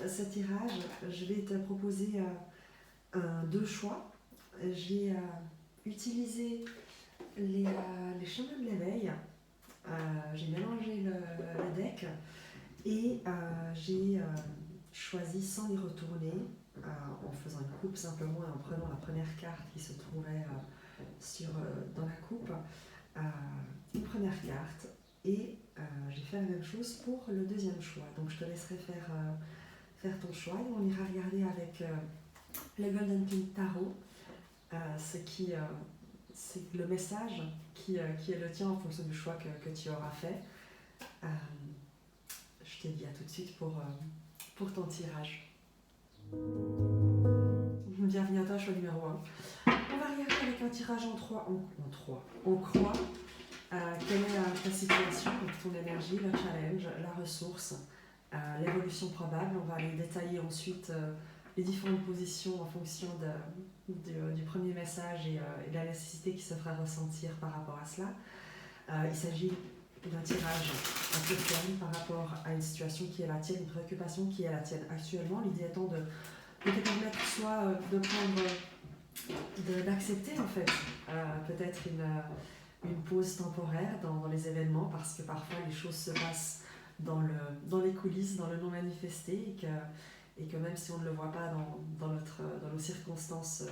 ce tirage, je vais te proposer deux choix. Je vais utiliser les chemins de l'éveil. J'ai mélangé le deck et j'ai choisi sans y retourner, en faisant une coupe simplement et en prenant la première carte qui se trouvait dans la coupe, une première carte. Et j'ai fait la même chose pour le deuxième choix. Donc je te laisserai faire ton choix et on ira regarder avec le Golden King Tarot c'est le message qui est le tien en fonction du choix que tu auras fait. Je te dis à tout de suite pour ton tirage. Bienvenue à toi, choix numéro 1. On va regarder avec un tirage en croix. Quelle est ta situation, ton énergie, le challenge, la ressource, l'évolution probable. On va aller détailler ensuite les différentes positions en fonction du premier message et de la nécessité qui se fera ressentir par rapport à cela. Il s'agit d'un tirage à court terme par rapport à une situation qui est la tienne, une préoccupation qui est la tienne actuellement. L'idée étant de te permettre soit d'accepter en fait peut-être une pause temporaire dans les événements, parce que parfois les choses se passent dans les coulisses, dans le non manifesté, et que même si on ne le voit pas dans nos circonstances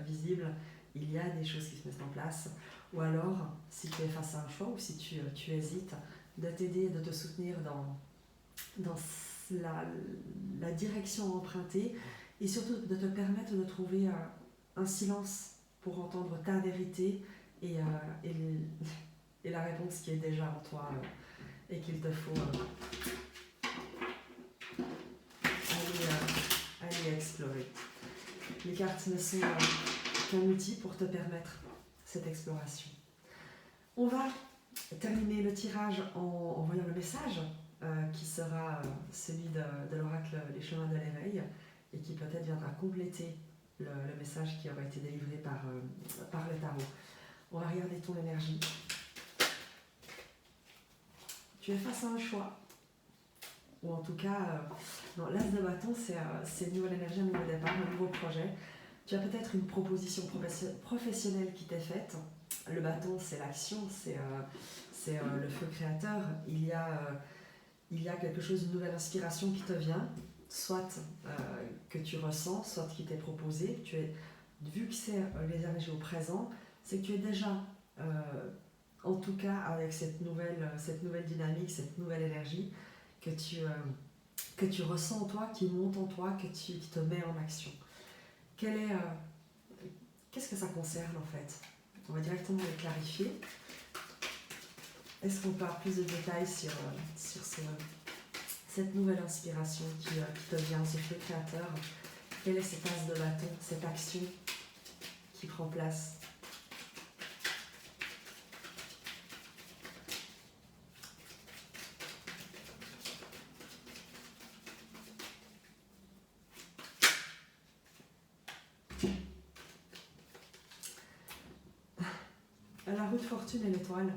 visibles, il y a des choses qui se mettent en place. Ou alors, si tu es face à un choix ou si tu hésites, de t'aider, de te soutenir dans la direction empruntée, et surtout de te permettre de trouver un silence pour entendre ta vérité et la réponse qui est déjà en toi et qu'il te faut aller explorer. Les cartes ne sont qu'un outil pour te permettre cette exploration. On va terminer le tirage en voyant le message qui sera celui de l'oracle Les Chemins de l'éveil et qui peut-être viendra compléter le message qui aura été délivré par le tarot. On va regarder ton énergie. Tu es face à un choix, ou en tout cas, l'as de bâton, c'est une nouvelle énergie, un nouveau départ, un nouveau projet. Tu as peut-être une proposition professionnelle qui t'est faite. Le bâton, c'est l'action, c'est le feu créateur. Il y a quelque chose, une nouvelle inspiration qui te vient, soit que tu ressens, soit qui t'est proposé. Vu que c'est les énergies au présent, c'est que tu es déjà, en tout cas avec cette nouvelle dynamique, cette nouvelle énergie que tu ressens en toi, qui monte en toi, qui te met en action. Qu'est-ce que ça concerne en fait? On va directement les clarifier. Est-ce qu'on peut avoir plus de détails sur cette nouvelle inspiration qui te vient, ce feu créateur? Quelle est cette as de bâton, cette action qui prend place? La roue de fortune et l'étoile,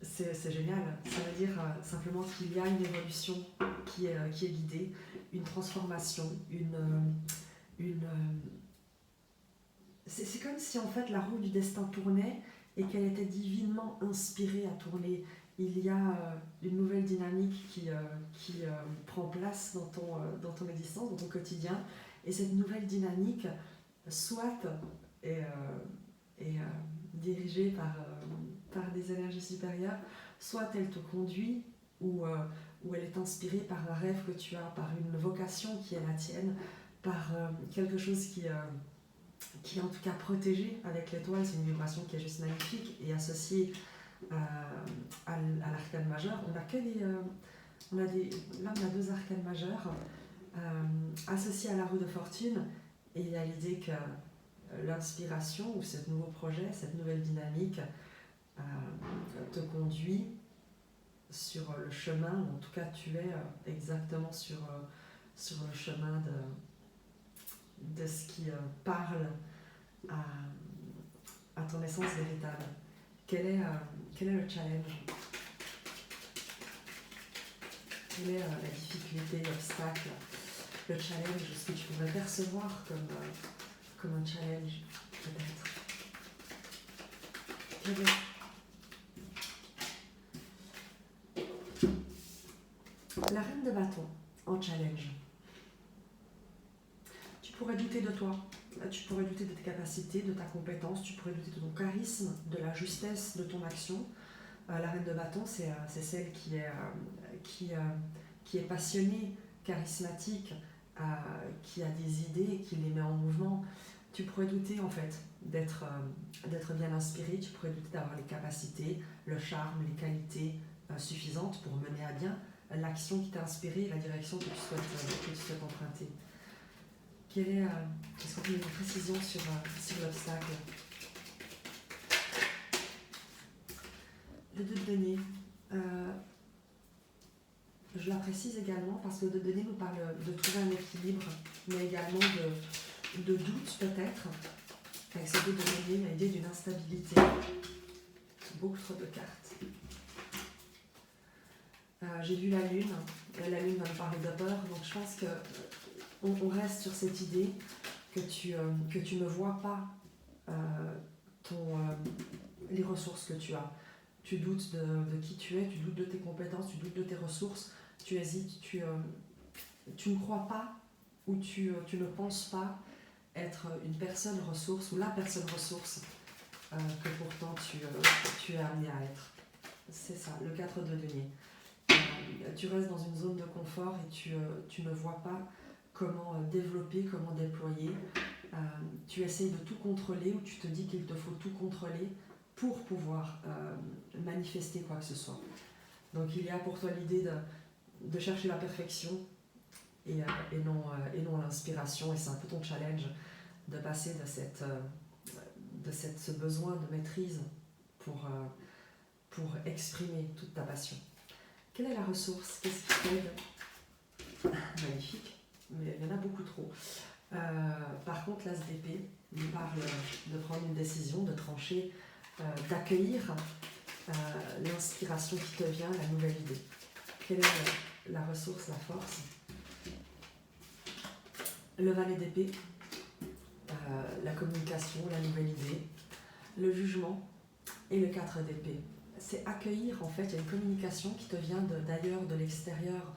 c'est génial. Ça veut dire simplement qu'il y a une évolution qui est guidée, une transformation, c'est comme si en fait la roue du destin tournait et qu'elle était divinement inspirée à tourner. Il y a une nouvelle dynamique qui prend place dans ton existence, dans ton quotidien, et cette nouvelle dynamique soit est dirigée par des énergies supérieures, soit elle te conduit ou elle est inspirée par un rêve que tu as, par une vocation qui est la tienne, par quelque chose qui est en tout cas protégé avec l'étoile. C'est une vibration qui est juste magnifique et associée à l'arcane majeur. On a deux arcanes majeurs associés à la roue de fortune, et il y a l'idée que l'inspiration ou ce nouveau projet, cette nouvelle dynamique te conduit sur le chemin, ou en tout cas tu es exactement sur le chemin de ce qui parle à ton essence véritable. Quel est le challenge? Quelle est la difficulté, l'obstacle, le challenge, ce que tu pourrais percevoir comme un challenge, peut-être? La reine de bâton en challenge. Tu pourrais douter de toi, tu pourrais douter de tes capacités, de ta compétence, tu pourrais douter de ton charisme, de la justesse de ton action. La reine de bâton, c'est celle qui est passionnée, charismatique, qui a des idées, qui les met en mouvement. Tu pourrais douter en fait d'être bien inspiré, tu pourrais douter d'avoir les capacités, le charme, les qualités suffisantes pour mener à bien l'action qui t'a inspiré, la direction que tu souhaites emprunter. Est-ce qu'on peut une précision sur l'obstacle? Le 2 de denier. Je la précise également parce que le 2 de denier nous parle de trouver un équilibre, mais également de doute peut-être. Avec ce 2 de denier, il y a l'idée d'une instabilité. Beaucoup trop de cartes. J'ai lu la lune. La lune va nous parler de peur, donc je pense qu'on reste sur cette idée que tu ne vois pas les ressources que tu as. Tu doutes de qui tu es, tu doutes de tes compétences, tu doutes de tes ressources, tu hésites, tu ne crois pas ou tu ne penses pas être une personne ressource ou la personne ressource que pourtant tu es amené à être. C'est ça, le 4 de denier. Tu restes dans une zone de confort et tu ne vois pas comment développer, comment déployer. Tu essayes de tout contrôler ou tu te dis qu'il te faut tout contrôler pour pouvoir manifester quoi que ce soit. Donc il y a pour toi l'idée de chercher la perfection et non l'inspiration, et c'est un peu ton challenge de passer de ce besoin de maîtrise pour exprimer toute ta passion. Quelle est la ressource? Qu'est-ce qui t'aide? Magnifique, mais il y en a beaucoup trop. Par contre, l'as d'épée nous parle de prendre une décision, de trancher, d'accueillir l'inspiration qui te vient, la nouvelle idée. Quelle est la ressource, la force? Le valet d'épée, la communication, la nouvelle idée, le jugement et le 4 d'épée. C'est accueillir, en fait, il y a une communication qui te vient d'ailleurs, de l'extérieur.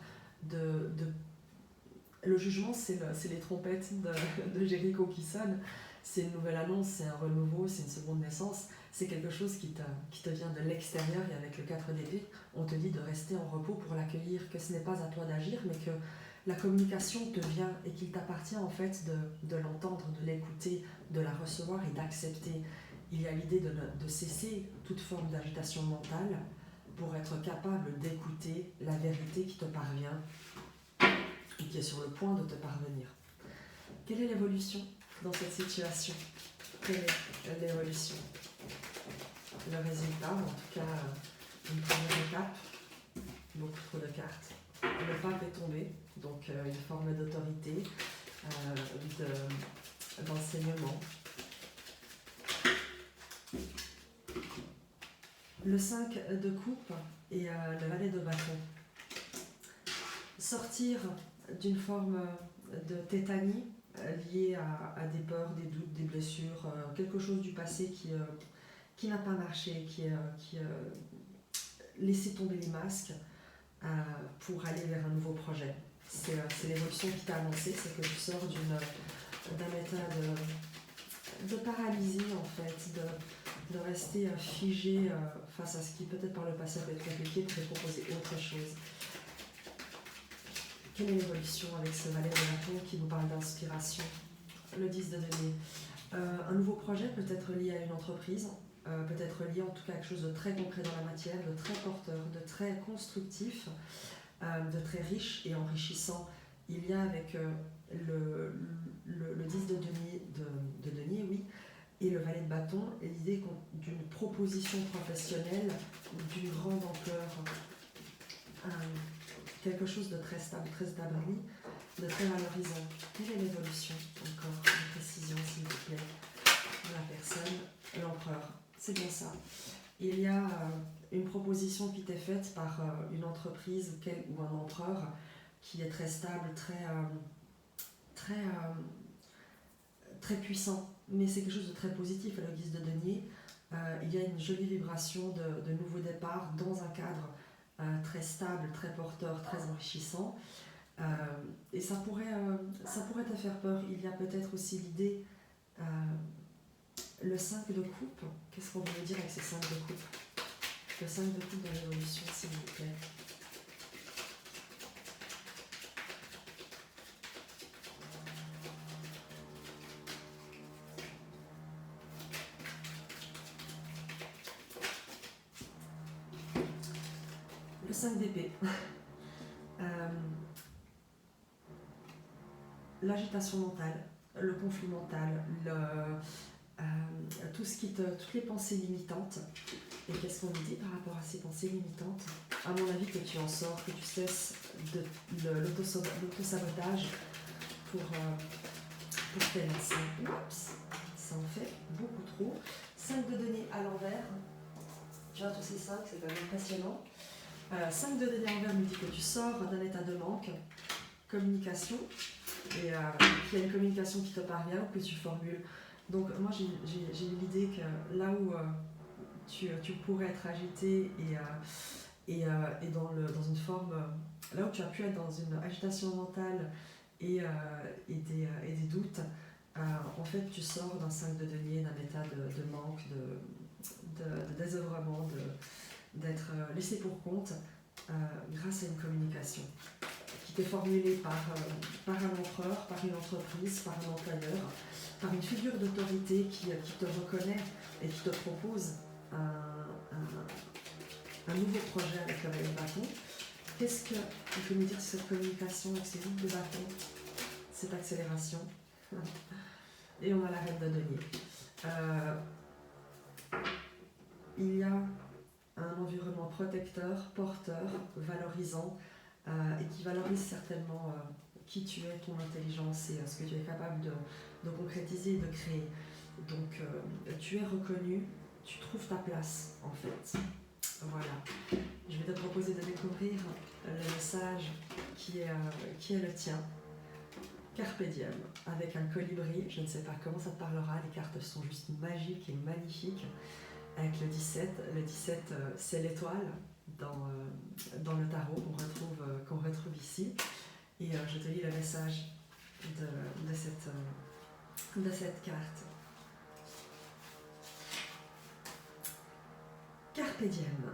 Le jugement, c'est les trompettes de Jéricho qui sonnent. C'est une nouvelle annonce, c'est un renouveau, c'est une seconde naissance. C'est quelque chose qui te vient de l'extérieur, et avec le 4 d'épée, on te dit de rester en repos pour l'accueillir, que ce n'est pas à toi d'agir, mais que la communication te vient et qu'il t'appartient en fait de l'entendre, de l'écouter, de la recevoir et d'accepter. Il y a l'idée de cesser toute forme d'agitation mentale pour être capable d'écouter la vérité qui te parvient et qui est sur le point de te parvenir. Quelle est l'évolution dans cette situation? Quelle est l'évolution? Le résultat, en tout cas, une première étape, beaucoup trop de cartes. Le pape est tombé, donc une forme d'autorité, d'enseignement. Le 5 de coupe et le valet de bâton. Sortir d'une forme de tétanie liée à des peurs, des doutes, des blessures, quelque chose du passé qui n'a pas marché, qui laisser tomber les masques pour aller vers un nouveau projet. C'est l'évolution qui t'a annoncé, c'est que tu sors d'un état de paralysie en fait, de rester figé face à ce qui peut-être par le passé peut être compliqué, pour te proposer autre chose. Quelle est l'évolution avec ce valet de bâton qui nous parle d'inspiration? Le 10 de denier. Un nouveau projet peut être lié à une entreprise, peut être lié en tout cas à quelque chose de très concret dans la matière, de très porteur, de très constructif, de très riche et enrichissant. Il y a avec le 10 de denier, oui, et le valet de bâton, l'idée d'une proposition professionnelle d'une grande ampleur, quelque chose de très stable, très établi, de très valorisant. Quelle est l'évolution, encore, une précision s'il vous plaît, de la personne, l'empereur? C'est bien ça. Il y a une proposition qui t'est faite par une entreprise ou un empereur qui est très stable, très, très puissant, mais c'est quelque chose de très positif à la guise de denier. Il y a une jolie vibration de nouveau départ dans un cadre très stable, très porteur, très enrichissant. Et ça pourrait te faire peur. Il y a peut-être aussi l'idée, le 5 de coupe. Qu'est-ce qu'on veut dire avec ce 5 de coupe? Le 5 de coupe dans l'évolution, s'il vous plaît. Le 5 d'épée. L'agitation mentale, le conflit mental, toutes les pensées limitantes. Et qu'est-ce qu'on nous dit par rapport à ces pensées limitantes? À mon avis, que tu en sors, que tu cesses l'autosabotage pour tes lacets. Oups, ça en fait beaucoup trop. 5 de denier à l'envers. Tu vois, tous ces 5, c'est quand même impressionnant. 5 de denier à l'envers nous dit que tu sors d'un état de manque, communication, et qu'il y a une communication qui te parvient ou que tu formules. Donc moi j'ai eu l'idée que là où tu pourrais être agité et dans une forme, là où tu as pu être dans une agitation mentale et des doutes, en fait tu sors d'un 5 de denier, d'un état de manque, de désœuvrement, d'être laissé pour compte grâce à une communication qui t'est formulée par un empereur, par une entreprise, par un employeur, par une figure d'autorité qui te reconnaît et qui te propose un nouveau projet avec le bâton. Qu'est-ce que tu peux nous dire sur cette communication avec ces boucles de bâton, cette accélération? Et on a la reine de denier. Il y a un environnement protecteur, porteur, valorisant, et qui valorise certainement qui tu es, ton intelligence et ce que tu es capable de concrétiser et de créer. Donc tu es reconnu, tu trouves ta place en fait. Voilà. Je vais te proposer de découvrir le message qui est le tien. Carpe diem, avec un colibri. Je ne sais pas comment ça te parlera, les cartes sont juste magiques et magnifiques. Avec le 17, c'est l'étoile dans le tarot qu'on retrouve ici. Et je te lis le message de cette carte. Carpe diem.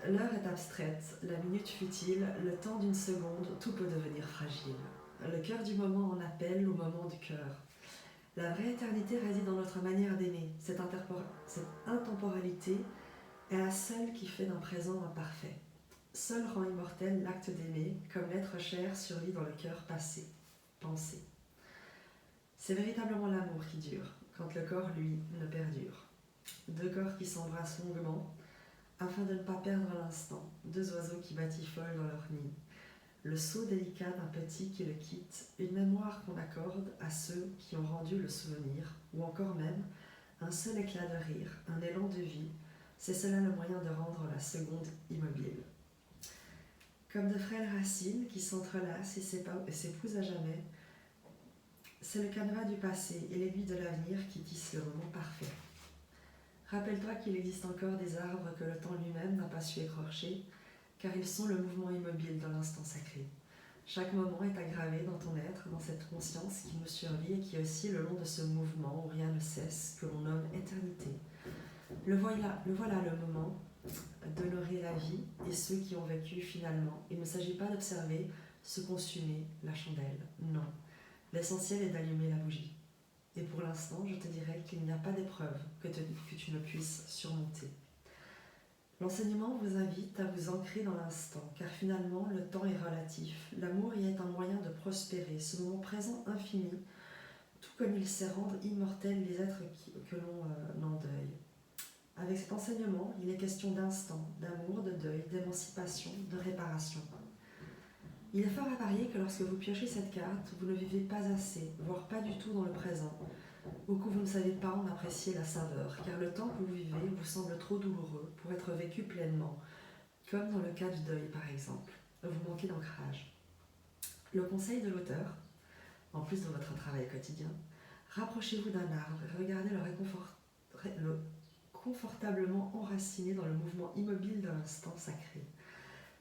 L'heure est abstraite, la minute futile, le temps d'une seconde, tout peut devenir fragile. Le cœur du moment en appelle au moment du cœur. La vraie éternité réside dans notre manière d'aimer. Cette intemporalité est la seule qui fait d'un présent un parfait. Seul rend immortel l'acte d'aimer, comme l'être cher survit dans le cœur pensé. C'est véritablement l'amour qui dure, quand le corps, lui, ne perdure. Deux corps qui s'embrassent longuement, afin de ne pas perdre l'instant, deux oiseaux qui batifolent dans leur nid. Le saut délicat d'un petit qui le quitte, une mémoire qu'on accorde à ceux qui ont rendu le souvenir, ou encore même un seul éclat de rire, un élan de vie, c'est cela le moyen de rendre la seconde immobile. Comme de frêles racines qui s'entrelacent et s'épousent à jamais, c'est le canevas du passé et l'aiguille de l'avenir qui tissent le moment parfait. Rappelle-toi qu'il existe encore des arbres que le temps lui-même n'a pas su écorcher, car ils sont le mouvement immobile de l'instant sacré. Chaque moment est aggravé dans ton être, dans cette conscience qui nous survit et qui oscille le long de ce mouvement où rien ne cesse, que l'on nomme éternité. Le voilà le moment d'honorer la vie et ceux qui ont vécu finalement. Il ne s'agit pas d'observer se consumer la chandelle, non. L'essentiel est d'allumer la bougie. Et pour l'instant, je te dirais qu'il n'y a pas d'épreuve que tu ne puisses surmonter. L'enseignement vous invite à vous ancrer dans l'instant, car finalement, le temps est relatif. L'amour y est un moyen de prospérer, ce moment présent infini, tout comme il sait rendre immortels les êtres que l'on endeuille. Avec cet enseignement, il est question d'instant, d'amour, de deuil, d'émancipation, de réparation. Il est fort à parier que lorsque vous piochez cette carte, vous ne vivez pas assez, voire pas du tout dans le présent. ou que vous ne savez pas en apprécier la saveur, car le temps que vous vivez vous semble trop douloureux pour être vécu pleinement, comme dans le cas du deuil par exemple. Vous manquez d'ancrage. Le conseil de l'auteur, en plus de votre travail quotidien, rapprochez-vous d'un arbre et regardez le confortablement enraciné dans le mouvement immobile d'un instant sacré.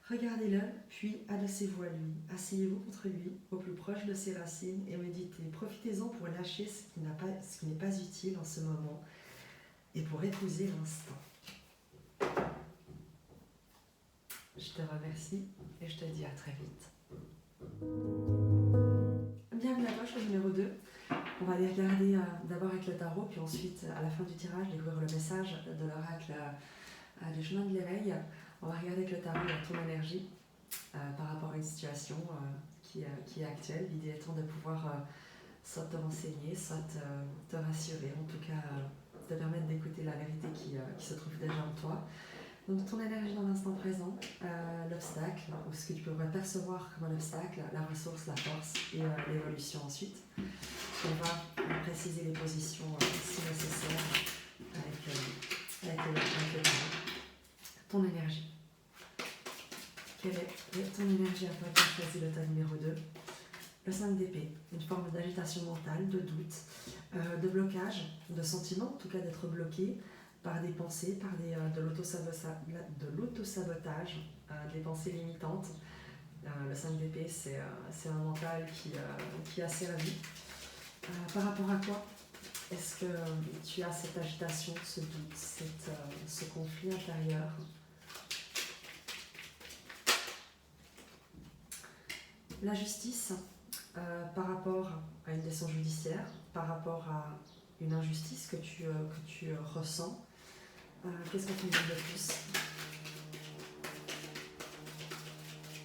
Regardez-le, puis adossez-vous à lui. Asseyez-vous contre lui, au plus proche de ses racines, et méditez. Profitez-en pour lâcher ce qui n'est pas utile en ce moment et pour épouser l'instant. Je te remercie et je te dis à très vite. Bienvenue à toi, choix numéro 2. On va aller regarder d'abord avec le tarot, puis ensuite, à la fin du tirage, découvrir le message de l'oracle du chemin de l'éveil. On va regarder avec le tarot ton énergie par rapport à une situation qui est actuelle. L'idée étant de pouvoir soit te renseigner, soit te rassurer, en tout cas te permettre d'écouter la vérité qui se trouve déjà en toi. Donc ton énergie dans l'instant présent, l'obstacle, ou ce que tu pourrais percevoir comme un obstacle, la ressource, la force et l'évolution ensuite. On va préciser les positions si nécessaire avec le tarot. Ton énergie. Quelle est ton énergie à toi qui as choisi le tas numéro 2? Le 5 d'épée, une forme d'agitation mentale, de doute, de blocage, de sentiment, en tout cas d'être bloqué par des pensées, par de l'autosabotage, des pensées limitantes. Le 5 d'épée, c'est un mental qui a servi. Par rapport à quoi est-ce que tu as cette agitation, ce doute, ce conflit intérieur? La justice, par rapport à une décision judiciaire, par rapport à une injustice que tu ressens, qu'est-ce que tu me dis de plus?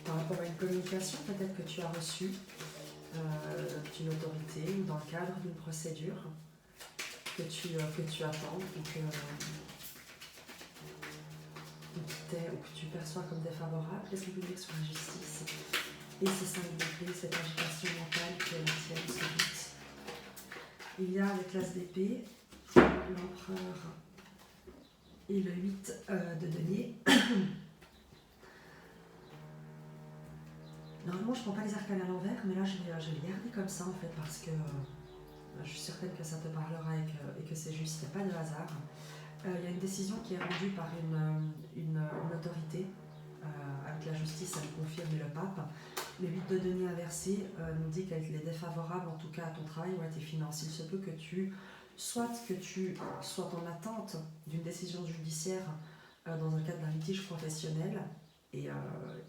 Par rapport à une communication peut-être que tu as reçue d'une autorité ou dans le cadre d'une procédure que tu attends ou que tu perçois comme défavorable, qu'est-ce que tu peux dire sur la justice? Et ces 5 d'épée, cette agitation mentale qui est la tienne, ce doute. Il y a avec l'as d'épée, l'empereur et le 8 de denier. Normalement, je ne prends pas les arcanes à l'envers, mais là, je vais les garder comme ça, en fait, parce que je suis certaine que ça te parlera et que c'est juste, il n'y a pas de hasard. Il y a une décision qui est rendue par une autorité, avec la justice, ça le confirme, et le pape. Le 8 de denier inversé nous dit qu'elle est défavorable, en tout cas à ton travail ou à tes finances. Il se peut que tu sois en attente d'une décision judiciaire dans le cadre d'un litige professionnel, et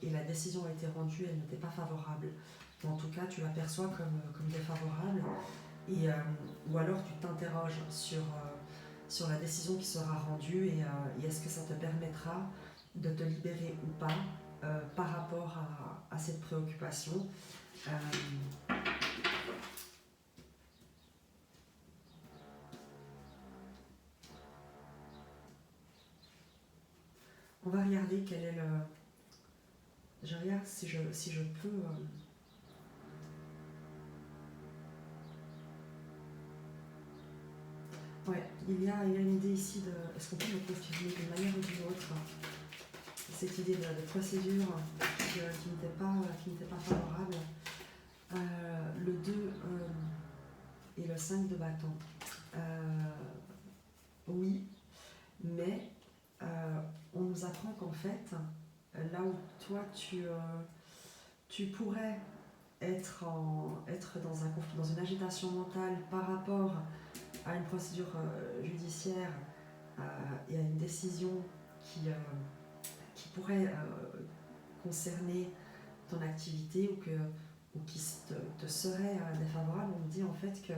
la décision a été rendue, elle n'était pas favorable. En tout cas, tu l'aperçois comme défavorable, ou alors tu t'interroges sur la décision qui sera rendue et est-ce que ça te permettra de te libérer ou pas par rapport à cette préoccupation. On va regarder quel est le... Je regarde si je peux... Ouais, il y a une idée ici de... Est-ce qu'on peut me confirmer d'une manière ou d'une autre cette idée de procédure qui n'était pas favorable? Le 2 et le 5 de bâton. Oui, mais on nous apprend qu'en fait, là où toi tu pourrais être dans une agitation mentale par rapport à une procédure judiciaire et à une décision qui pourrait concerner ton activité ou qui te serait défavorable, on me dit en fait que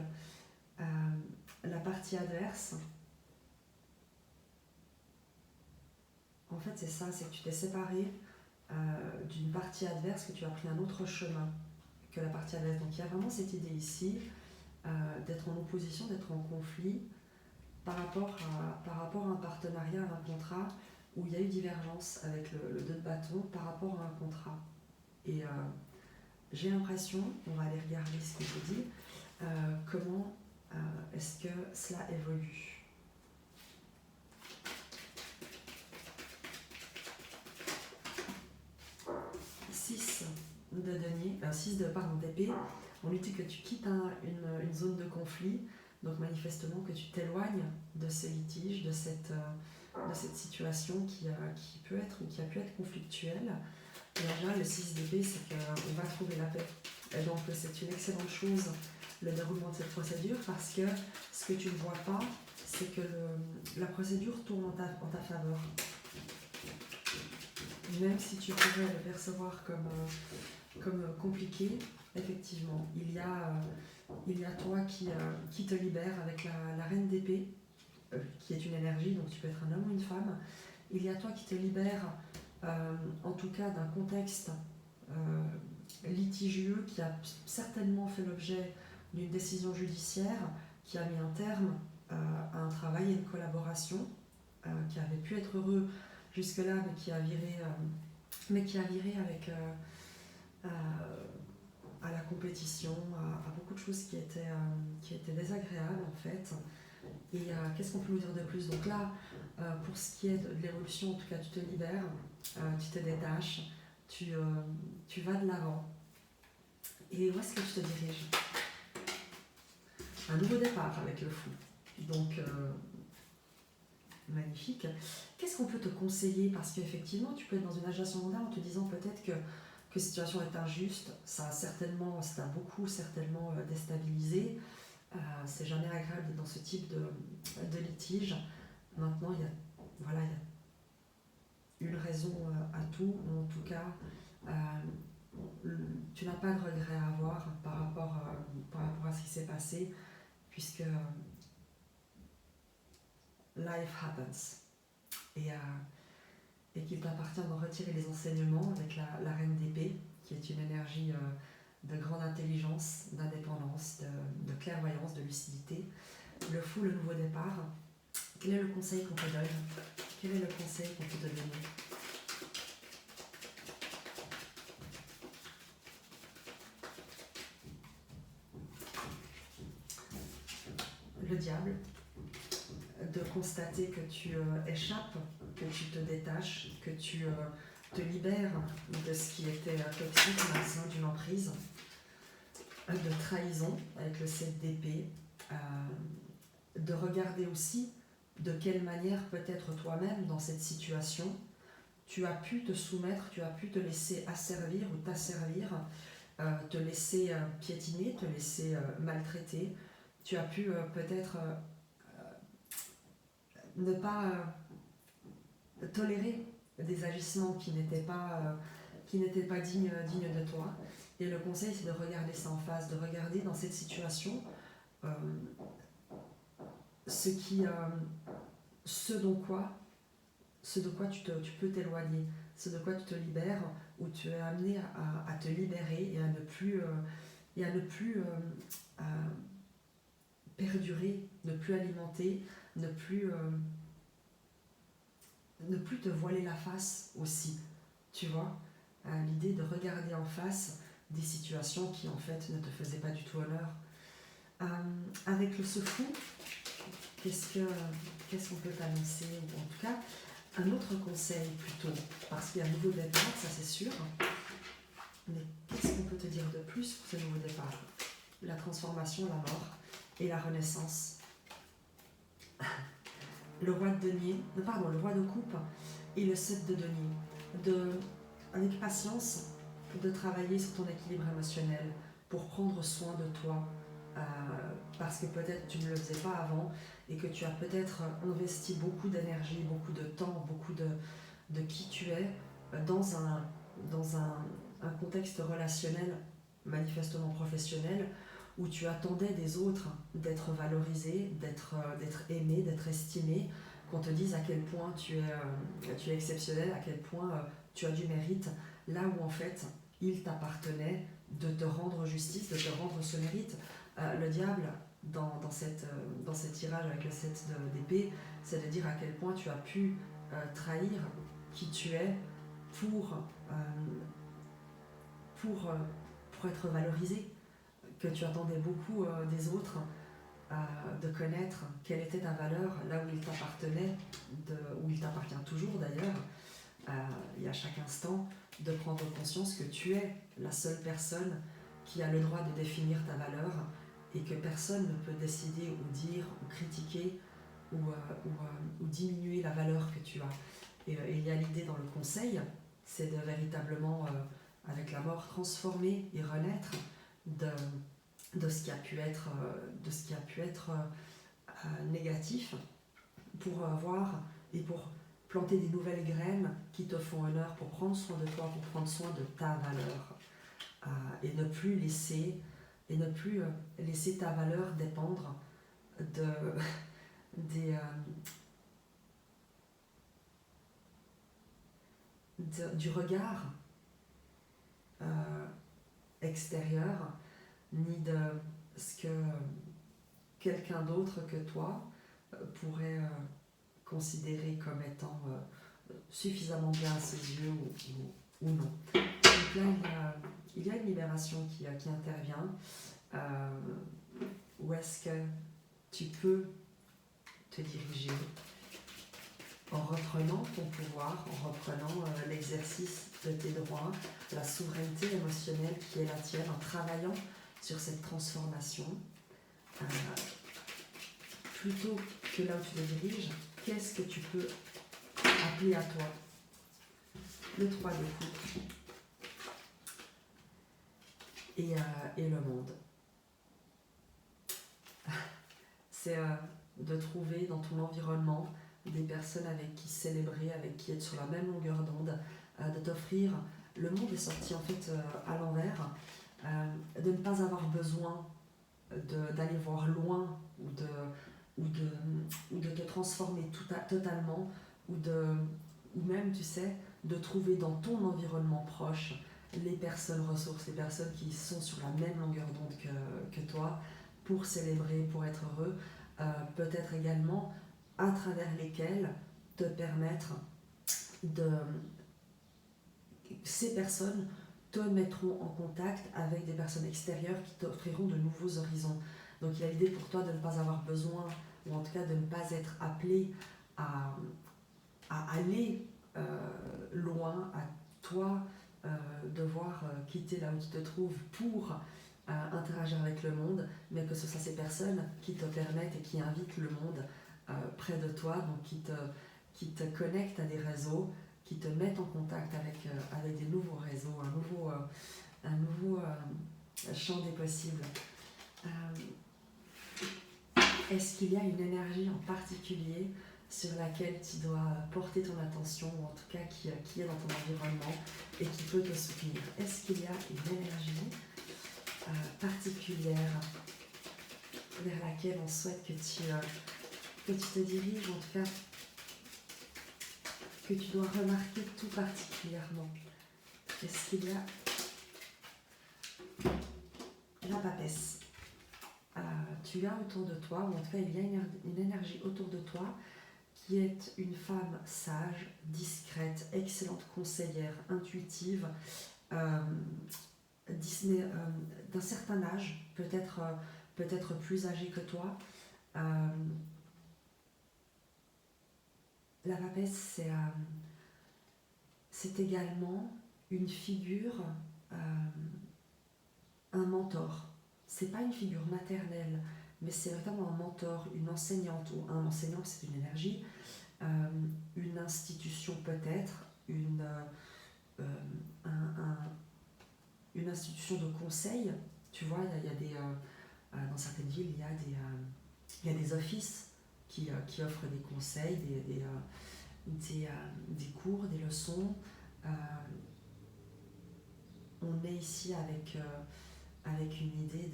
la partie adverse, en fait c'est ça, c'est que tu t'es séparé d'une partie adverse, que tu as pris un autre chemin que la partie adverse. Donc il y a vraiment cette idée ici d'être en opposition, d'être en conflit par rapport à un partenariat, à un contrat où il y a eu divergence avec le 2 de bâton par rapport à un contrat. Et j'ai l'impression, on va aller regarder ce qu'il te dit, comment est-ce que cela évolue? Six de denier, 6 de pardon d'épée, on lui dit que tu quittes une zone de conflit, donc manifestement que tu t'éloignes de ce litige, de cette situation qui peut être ou qui a pu être conflictuelle. Et en général, le 6 d'épée, c'est qu'on va trouver la paix. Et donc c'est une excellente chose, le déroulement de cette procédure, parce que ce que tu ne vois pas, c'est que la procédure tourne en ta faveur. Même si tu pourrais le percevoir comme compliqué, effectivement, il y a toi qui te libère avec la reine d'épée, qui est une énergie, donc tu peux être un homme ou une femme. Il y a toi qui te libère, en tout cas d'un contexte litigieux qui a certainement fait l'objet d'une décision judiciaire qui a mis un terme à un travail et une collaboration qui avait pu être heureux jusque-là, mais qui a viré avec à la compétition, à beaucoup de choses qui étaient désagréables en fait. Et qu'est-ce qu'on peut nous dire de plus? Donc là, pour ce qui est de l'évolution, en tout cas, tu te libères, tu te détaches, tu vas de l'avant. Et où est-ce que tu te diriges? Un nouveau départ avec le fou. Donc, magnifique. Qu'est-ce qu'on peut te conseiller? Parce qu'effectivement, tu peux être dans une agitation mondiale en te disant peut-être que la situation est injuste, ça a beaucoup certainement déstabilisé. C'est jamais agréable d'être dans ce type de litige. Maintenant, il y a une raison à tout, ou en tout cas, tu n'as pas de regret à avoir par rapport à ce qui s'est passé, puisque life happens. Et qu'il t'appartient d'en retirer les enseignements avec la reine d'épée, qui est une énergie de grande intelligence, d'indépendance, de clairvoyance, de lucidité. Le fou, le nouveau départ. Quel est le conseil qu'on te donne? Quel est le conseil qu'on peut te donner? Le diable, de constater que tu échappes, que tu te détaches, que tu te libères de ce qui était toxique, malsain, d'une emprise, de trahison avec le 7 d'épée, de regarder aussi de quelle manière peut-être toi-même dans cette situation tu as pu te soumettre, tu as pu te laisser asservir ou t'asservir, te laisser piétiner, te laisser maltraiter. Tu as pu peut-être ne pas tolérer des agissements qui n'étaient pas dignes de toi. Et le conseil, c'est de regarder ça en face, de regarder dans cette situation ce de quoi tu peux t'éloigner, ce de quoi tu te libères, où tu es amené à te libérer et à ne plus perdurer, ne plus alimenter, ne plus te voiler la face aussi, tu vois. L'idée de regarder en face des situations qui en fait ne te faisaient pas du tout honneur. Avec ce fou, qu'est-ce qu'on peut t'annoncer, ou en tout cas un autre conseil plutôt, parce qu'il y a un nouveau départ, ça c'est sûr, mais qu'est-ce qu'on peut te dire de plus pour ce nouveau départ? La transformation, la mort et la renaissance. Le roi de coupe et le 7 de denier. Avec patience, de travailler sur ton équilibre émotionnel pour prendre soin de toi, parce que peut-être tu ne le faisais pas avant et que tu as peut-être investi beaucoup d'énergie, beaucoup de temps, beaucoup de qui tu es dans un contexte relationnel, manifestement professionnel, où tu attendais des autres d'être valorisé, d'être aimé, d'être estimé, qu'on te dise à quel point tu es exceptionnel, à quel point tu as du mérite, là où en fait il t'appartenait de te rendre justice, de te rendre ce mérite. Le diable, dans ce tirage avec le 7 d'épée, c'est de dire à quel point tu as pu trahir qui tu es pour être valorisé, que tu attendais beaucoup des autres de connaître quelle était ta valeur là où il t'appartenait, où il t'appartient toujours d'ailleurs, et à chaque instant, de prendre conscience que tu es la seule personne qui a le droit de définir ta valeur et que personne ne peut décider ou dire ou critiquer ou diminuer la valeur que tu as. Et il y a l'idée dans le conseil, c'est de véritablement, avec la mort, transformer et renaître de ce qui a pu être, négatif pour voir et pour planter des nouvelles graines qui te font honneur, pour prendre soin de toi, pour prendre soin de ta valeur, et ne plus laisser ta valeur dépendre du regard extérieur, ni de ce que quelqu'un d'autre que toi pourrait considérer comme étant suffisamment bien à ses yeux ou non. Donc là, il y a une libération qui intervient. Où est-ce que tu peux te diriger en reprenant ton pouvoir, en reprenant l'exercice de tes droits, la souveraineté émotionnelle qui est la tienne, en travaillant sur cette transformation. Plutôt que là où tu te diriges, qu'est-ce que tu peux appeler à toi? Le 3 de coupe et le monde. C'est de trouver dans ton environnement des personnes avec qui célébrer, avec qui être sur la même longueur d'onde, de t'offrir. Le monde est sorti en fait à l'envers, de ne pas avoir besoin d'aller voir loin ou de te transformer totalement ou même, tu sais, de trouver dans ton environnement proche les personnes ressources, les personnes qui sont sur la même longueur d'onde que toi pour célébrer, pour être heureux, peut-être également à travers lesquelles te permettre ces personnes te mettront en contact avec des personnes extérieures qui t'offriront de nouveaux horizons. Donc il y a l'idée pour toi de ne pas avoir besoin, ou en tout cas de ne pas être appelé à aller loin, à toi devoir quitter là où tu te trouves pour interagir avec le monde, mais que ce soit ces personnes qui te permettent et qui invitent le monde près de toi, donc qui te connectent à des réseaux, qui te mettent en contact avec des nouveaux réseaux, un nouveau champ des possibles. Est-ce qu'il y a une énergie en particulier sur laquelle tu dois porter ton attention, ou en tout cas qui est dans ton environnement et qui peut te soutenir? Est-ce qu'il y a une énergie particulière vers laquelle on souhaite que tu te diriges, en tout cas que tu dois remarquer tout particulièrement? Est-ce qu'il y a la papesse? Tu as autour de toi, ou en tout cas il y a une énergie autour de toi qui est une femme sage, discrète, excellente conseillère, intuitive, d'un certain âge, peut-être plus âgée que toi. La papesse, c'est également une figure, un mentor. C'est pas une figure maternelle, mais c'est notamment un mentor, une enseignante, ou un enseignant, c'est une énergie, une institution peut-être, une institution de conseil. Tu vois, il y a des, dans certaines villes, il y a des offices qui offrent des conseils, des cours, des leçons. On est ici avec une idée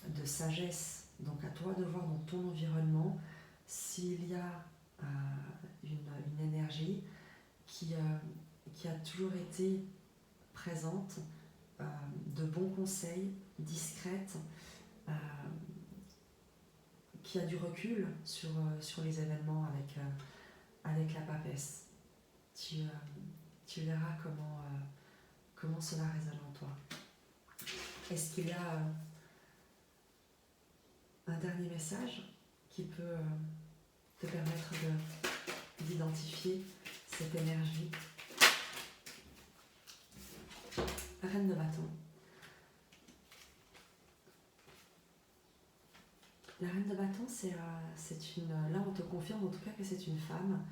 de sagesse. Donc à toi de voir dans ton environnement s'il y a une énergie qui a toujours été présente, de bons conseils, discrète, qui a du recul sur les événements avec la papesse. Tu verras comment cela résonne en toi. Est-ce qu'il y a un dernier message qui peut te permettre d'identifier cette énergie. Reine de bâton. La reine de bâton, c'est une... Là, on te confirme en tout cas que c'est une femme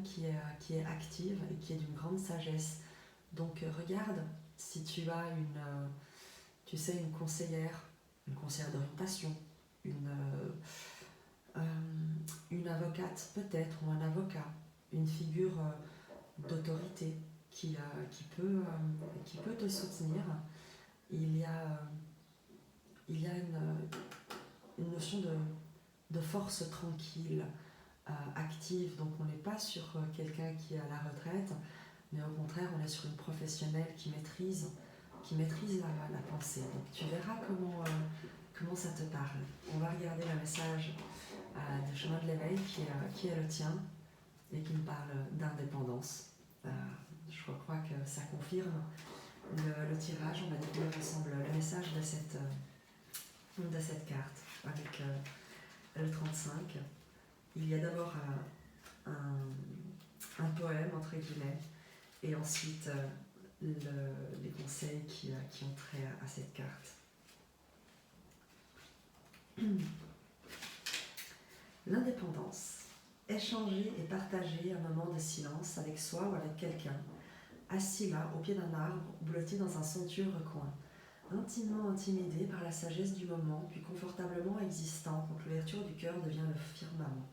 qui est active et qui est d'une grande sagesse. Donc, regarde si tu as une conseillère d'orientation, une avocate peut-être, ou un avocat, une figure d'autorité qui peut te soutenir. Il y a une notion de force tranquille, active, donc on n'est pas sur quelqu'un qui est à la retraite, mais au contraire on est sur une professionnelle qui maîtrise la pensée. Donc tu verras comment ça te parle. On va regarder le message du chemin de l'éveil qui est le tien et qui me parle d'indépendance. Je crois que ça confirme le tirage. On va découvrir ensemble le message de cette carte avec le 35. Il y a d'abord un poème entre guillemets et ensuite les conseils qui ont trait à cette carte. L'indépendance. Échanger et partager un moment de silence avec soi ou avec quelqu'un, assis là, au pied d'un arbre, blotti dans un somptueux recoin, intimement intimidé par la sagesse du moment, puis confortablement existant quand l'ouverture du cœur devient le firmament.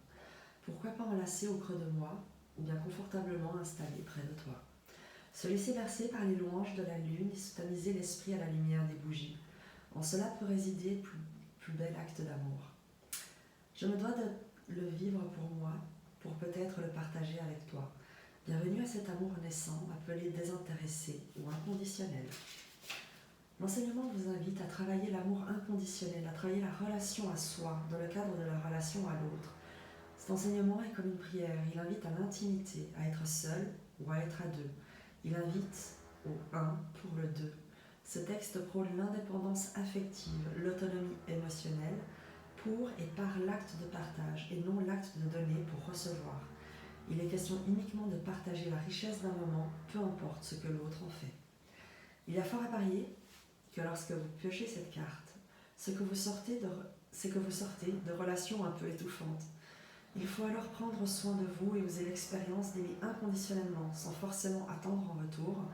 Pourquoi pas enlacé au creux de moi, ou bien confortablement installé près de toi. Se laisser bercer par les louanges de la lune et se tamiser l'esprit à la lumière des bougies. En cela peut résider plus bel acte d'amour. Je me dois de le vivre pour moi, pour peut-être le partager avec toi. Bienvenue à cet amour naissant, appelé désintéressé ou inconditionnel. L'enseignement vous invite à travailler l'amour inconditionnel, à travailler la relation à soi dans le cadre de la relation à l'autre. Cet enseignement est comme une prière, il invite à l'intimité, à être seul ou à être à deux. Il invite au un pour le deux. Ce texte prône l'indépendance affective, l'autonomie émotionnelle, pour et par l'acte de partage et non l'acte de donner pour recevoir. Il est question uniquement de partager la richesse d'un moment, peu importe ce que l'autre en fait. Il y a fort à parier que lorsque vous piochez cette carte, c'est que vous sortez de relations un peu étouffantes. Il faut alors prendre soin de vous et oser l'expérience d'aimer inconditionnellement, sans forcément attendre en retour.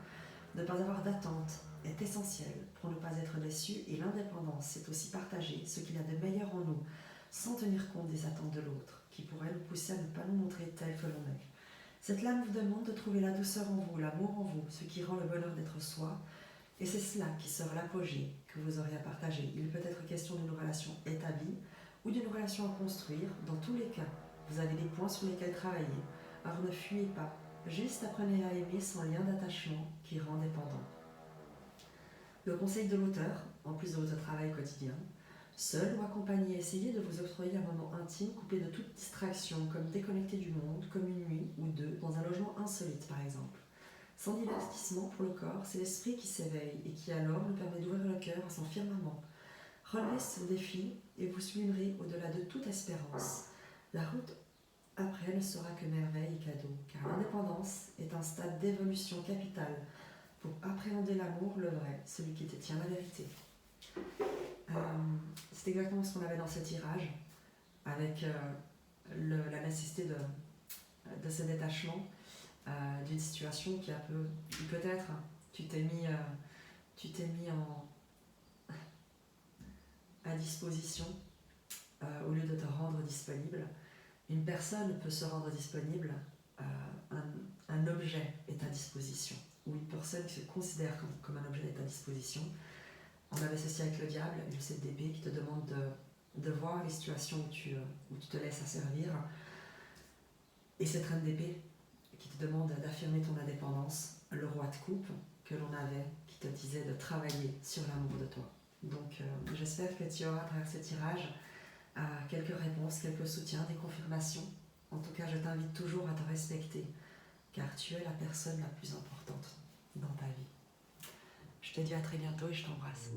Ne pas avoir d'attente est essentiel pour ne pas être déçu, et l'indépendance, c'est aussi partager ce qu'il y a de meilleur en nous, sans tenir compte des attentes de l'autre, qui pourrait nous pousser à ne pas nous montrer tel que l'on est. Cette lame vous demande de trouver la douceur en vous, l'amour en vous, ce qui rend le bonheur d'être soi, et c'est cela qui sera l'apogée que vous aurez à partager. Il peut être question d'une relation établie ou d'une relation à construire. Dans tous les cas, vous avez des points sur lesquels travailler. Alors ne fuyez pas, juste apprenez à aimer sans lien d'attachement qui rend dépendant. Le conseil de l'auteur, en plus de votre travail quotidien, seul ou accompagné, essayez de vous octroyer un moment intime coupé de toute distraction, comme déconnecté du monde, comme une nuit ou deux, dans un logement insolite par exemple. Sans divertissement pour le corps, c'est l'esprit qui s'éveille et qui alors nous permet d'ouvrir le cœur à son firmament. Relevez ce défi et vous sublimerez au-delà de toute espérance. La route après ne sera que merveille et cadeau, car l'indépendance est un stade d'évolution capitale pour appréhender l'amour, le vrai, celui qui détient la vérité. C'est exactement ce qu'on avait dans ce tirage, avec la nécessité de ce détachement d'une situation qui a peut-être tu t'es mis à disposition au lieu de te rendre disponible. Une personne peut se rendre disponible, un objet est à disposition, ou une personne qui se considère comme un objet est à disposition. On avait ceci avec le diable, le 7 d'épée, qui te demande de voir les situations où tu te laisses asservir, et cette reine d'épée qui te demande d'affirmer ton indépendance, le roi de coupe que l'on avait, qui te disait de travailler sur l'amour de toi. Donc j'espère que tu auras à travers ce tirage quelques réponses, quelques soutiens, des confirmations. En tout cas, je t'invite toujours à te respecter, car tu es la personne la plus importante dans ta vie. Je te dis à très bientôt et je t'embrasse.